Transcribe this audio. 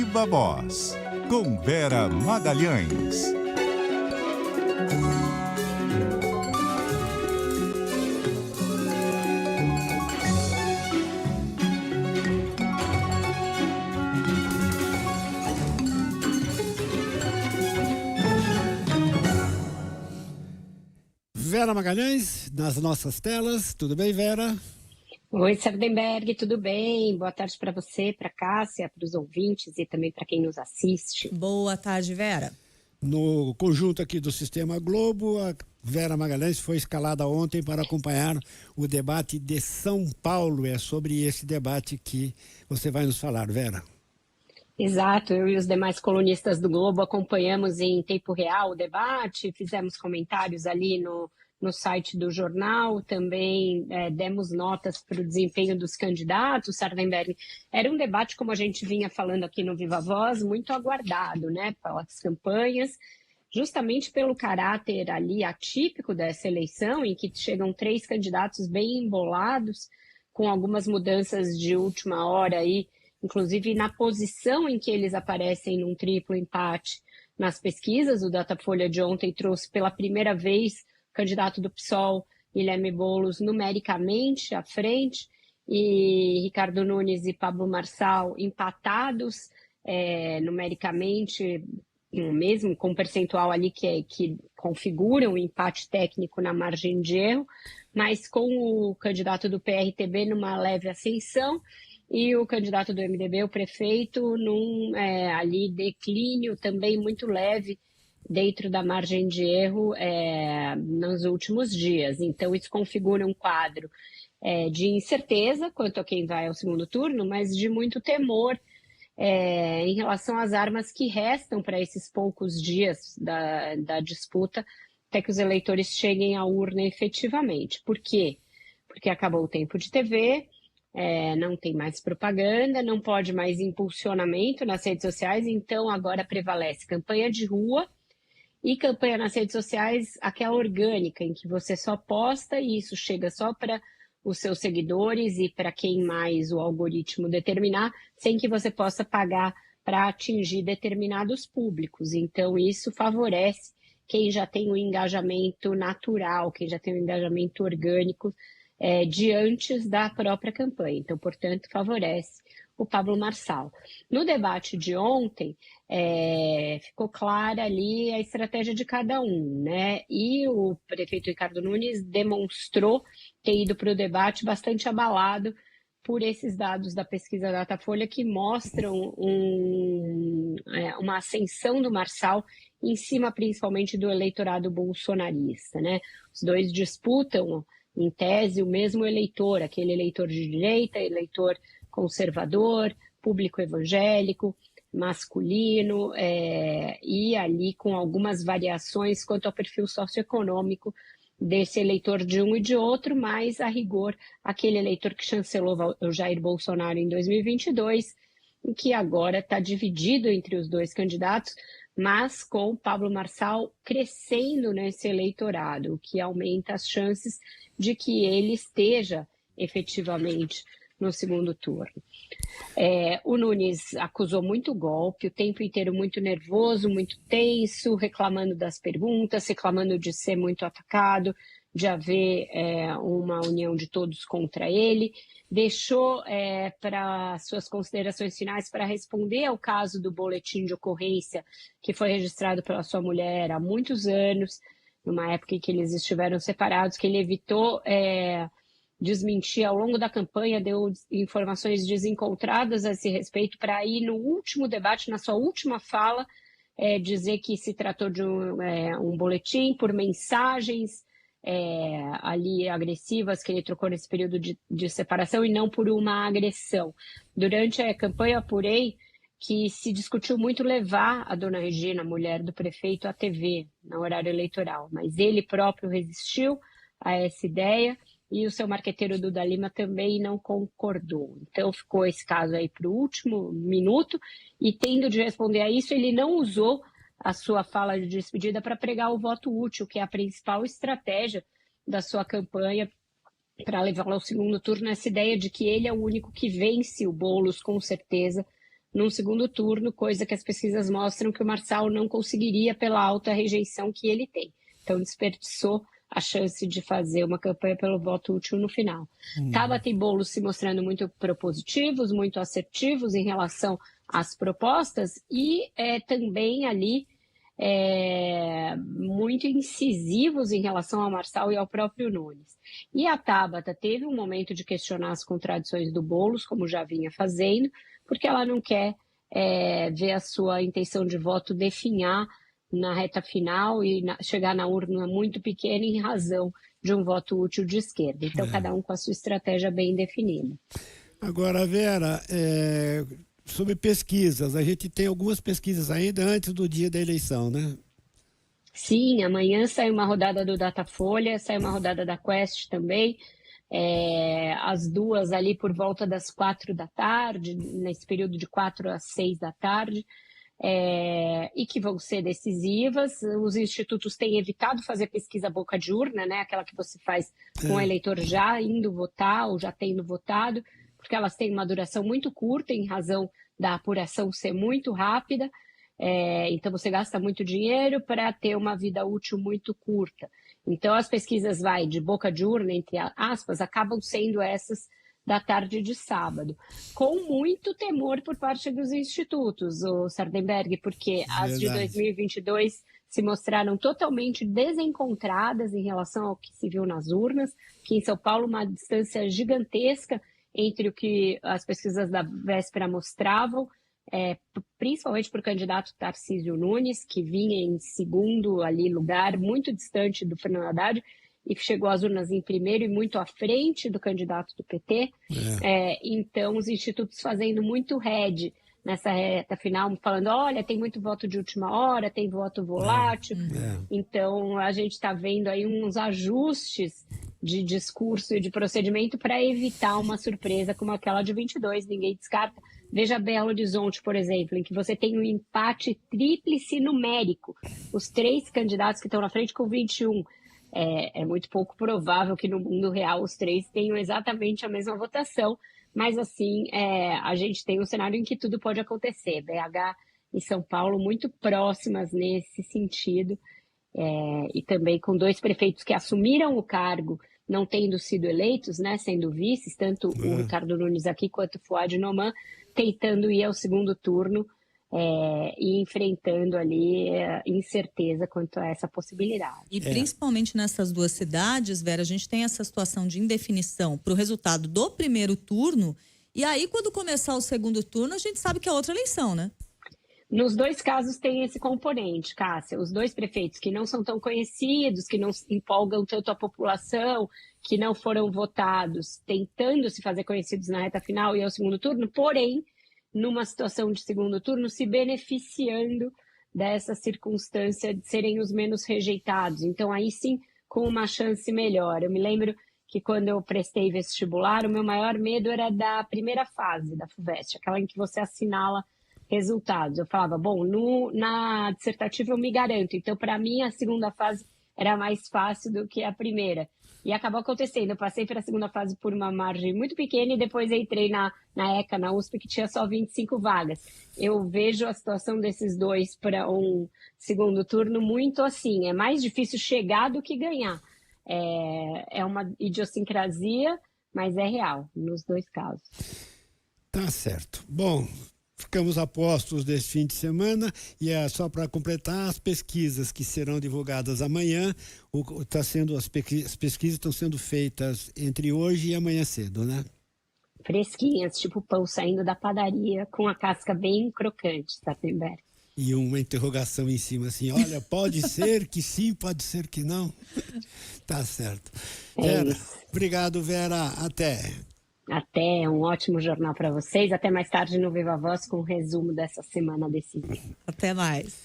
Viva Voz, com Vera Magalhães. Vera Magalhães, nas nossas telas. Tudo bem, Vera? Oi, Sardenberg, tudo bem? Boa tarde para você, para Cássia, para os ouvintes e também para quem nos assiste. Boa tarde, Vera. No conjunto aqui do Sistema Globo, a Vera Magalhães foi escalada ontem para acompanhar o debate de São Paulo. É sobre esse debate que você vai nos falar, Vera. Exato, eu e os demais colunistas do Globo acompanhamos em tempo real o debate, fizemos comentários ali no site do jornal, também demos notas para o desempenho dos candidatos, Sardenberg. Era um debate, como a gente vinha falando aqui no Viva Voz, muito aguardado, né, pelas campanhas, justamente pelo caráter ali atípico dessa eleição, em que chegam 3 candidatos bem embolados, com algumas mudanças de última hora aí, inclusive na posição em que eles aparecem num triplo empate nas pesquisas. O Datafolha de ontem trouxe pela primeira vez o candidato do PSOL, Guilherme Boulos, numericamente à frente, e Ricardo Nunes e Pablo Marçal empatados numericamente, mesmo com um percentual ali que configura um empate técnico na margem de erro, mas com o candidato do PRTB numa leve ascensão, e o candidato do MDB, o prefeito, num ali declínio também muito leve dentro da margem de erro nos últimos dias. Então, isso configura um quadro de incerteza quanto a quem vai ao segundo turno, mas de muito temor em relação às armas que restam para esses poucos dias da disputa, até que os eleitores cheguem à urna efetivamente. Por quê? Porque acabou o tempo de TV, não tem mais propaganda, não pode mais impulsionamento nas redes sociais, então agora prevalece campanha de rua e campanha nas redes sociais, aquela orgânica, em que você só posta e isso chega só para os seus seguidores e para quem mais o algoritmo determinar, sem que você possa pagar para atingir determinados públicos. Então isso favorece quem já tem um engajamento natural, quem já tem um engajamento orgânico de antes da própria campanha. Então, portanto, favorece o Pablo Marçal. No debate de ontem, ficou clara ali a estratégia de cada um, né? E o prefeito Ricardo Nunes demonstrou ter ido para o debate bastante abalado por esses dados da pesquisa Datafolha que mostram uma ascensão do Marçal em cima, principalmente, do eleitorado bolsonarista, né? Os dois disputam, em tese, o mesmo eleitor, aquele eleitor de direita, eleitor conservador, público evangélico, masculino, e ali com algumas variações quanto ao perfil socioeconômico desse eleitor de um e de outro, mas, a rigor, aquele eleitor que chancelou o Jair Bolsonaro em 2022, e que agora está dividido entre os dois candidatos, mas com Pablo Marçal crescendo nesse eleitorado, o que aumenta as chances de que ele esteja efetivamente no segundo turno. O Nunes acusou muito golpe, o tempo inteiro muito nervoso, muito tenso, reclamando das perguntas, reclamando de ser muito atacado, de haver uma união de todos contra ele. Deixou para suas considerações finais para responder ao caso do boletim de ocorrência que foi registrado pela sua mulher há muitos anos, numa época em que eles estiveram separados, que ele evitou desmentir ao longo da campanha, deu informações desencontradas a esse respeito, para ir no último debate, na sua última fala, dizer que se tratou de um boletim por mensagens ali agressivas que ele trocou nesse período de separação e não por uma agressão. Durante a campanha, eu apurei que se discutiu muito levar a dona Regina, mulher do prefeito, à TV, no horário eleitoral, mas ele próprio resistiu a essa ideia e o seu marqueteiro Duda Lima também não concordou. Então ficou esse caso aí para o último minuto e, tendo de responder a isso, ele não usou a sua fala de despedida para pregar o voto útil, que é a principal estratégia da sua campanha para levá-lo ao segundo turno, essa ideia de que ele é o único que vence o Boulos, com certeza, num segundo turno, coisa que as pesquisas mostram que o Marçal não conseguiria pela alta rejeição que ele tem. Então, desperdiçou a chance de fazer uma campanha pelo voto útil no final. Tabata e Boulos se mostrando muito propositivos, muito assertivos em relação às propostas e também ali muito incisivos em relação ao Marçal e ao próprio Nunes. E a Tabata teve um momento de questionar as contradições do Boulos, como já vinha fazendo, porque ela não quer ver a sua intenção de voto definhar na reta final e chegar na urna muito pequena em razão de um voto útil de esquerda. Então, cada um com a sua estratégia bem definida. Agora, Vera, sobre pesquisas, a gente tem algumas pesquisas ainda antes do dia da eleição, né? Sim, amanhã sai uma rodada do Datafolha, sai uma rodada da Quest também, as duas ali por volta das 4 da tarde, nesse período de 4 às 6 da tarde, e que vão ser decisivas. Os institutos têm evitado fazer pesquisa boca de urna, né? Aquela que você faz com o eleitor já indo votar ou já tendo votado, porque elas têm uma duração muito curta em razão da apuração ser muito rápida, então você gasta muito dinheiro para ter uma vida útil muito curta. Então as pesquisas de boca de urna, entre aspas, acabam sendo essas da tarde de sábado, com muito temor por parte dos institutos, o Sardenberg, porque as de 2022 se mostraram totalmente desencontradas em relação ao que se viu nas urnas, que em São Paulo uma distância gigantesca entre o que as pesquisas da véspera mostravam, principalmente para o candidato Tarcísio Nunes, que vinha em segundo ali lugar, muito distante do Fernando Haddad, e chegou às urnas em primeiro e muito à frente do candidato do PT. Então, os institutos fazendo muito head nessa reta final, falando, olha, tem muito voto de última hora, tem voto volátil. Então, a gente está vendo aí uns ajustes de discurso e de procedimento para evitar uma surpresa como aquela de 22, ninguém descarta. Veja Belo Horizonte, por exemplo, em que você tem um empate tríplice numérico. Os 3 candidatos que estão na frente com 21. É muito pouco provável que no mundo real os 3 tenham exatamente a mesma votação, mas assim, a gente tem um cenário em que tudo pode acontecer. BH e São Paulo muito próximas nesse sentido, e também com 2 prefeitos que assumiram o cargo, não tendo sido eleitos, né, sendo vices, tanto o Ricardo Nunes aqui quanto o Fouad Noman, tentando ir ao segundo turno e enfrentando ali incerteza quanto a essa possibilidade. E principalmente nessas 2 cidades, Vera, a gente tem essa situação de indefinição para o resultado do primeiro turno, e aí quando começar o segundo turno a gente sabe que é outra eleição, né? Nos 2 casos tem esse componente, Cássia. Os 2 prefeitos que não são tão conhecidos, que não empolgam tanto a população, que não foram votados, tentando se fazer conhecidos na reta final e ao segundo turno, porém, numa situação de segundo turno, se beneficiando dessa circunstância de serem os menos rejeitados. Então, aí sim, com uma chance melhor. Eu me lembro que quando eu prestei vestibular, o meu maior medo era da primeira fase da FUVEST, aquela em que você assinala resultados. Eu falava, bom, na dissertativa eu me garanto, então para mim a segunda fase era mais fácil do que a primeira. E acabou acontecendo, eu passei para a segunda fase por uma margem muito pequena e depois entrei na ECA, na USP, que tinha só 25 vagas. Eu vejo a situação desses 2 para um segundo turno muito assim, é mais difícil chegar do que ganhar. É uma idiosincrasia, mas é real nos 2 casos. Tá certo. Bom, ficamos a postos desse fim de semana e só para completar as pesquisas que serão divulgadas amanhã, as pesquisas estão sendo feitas entre hoje e amanhã cedo, né? Fresquinhas, tipo pão saindo da padaria, com a casca bem crocante, Sardenberg. E uma interrogação em cima, assim, olha, pode ser que sim, pode ser que não. Tá certo. Vera, obrigado, Vera. Até. Até, um ótimo jornal para vocês. Até mais tarde no Viva Voz com um resumo dessa semana decisiva. Até mais.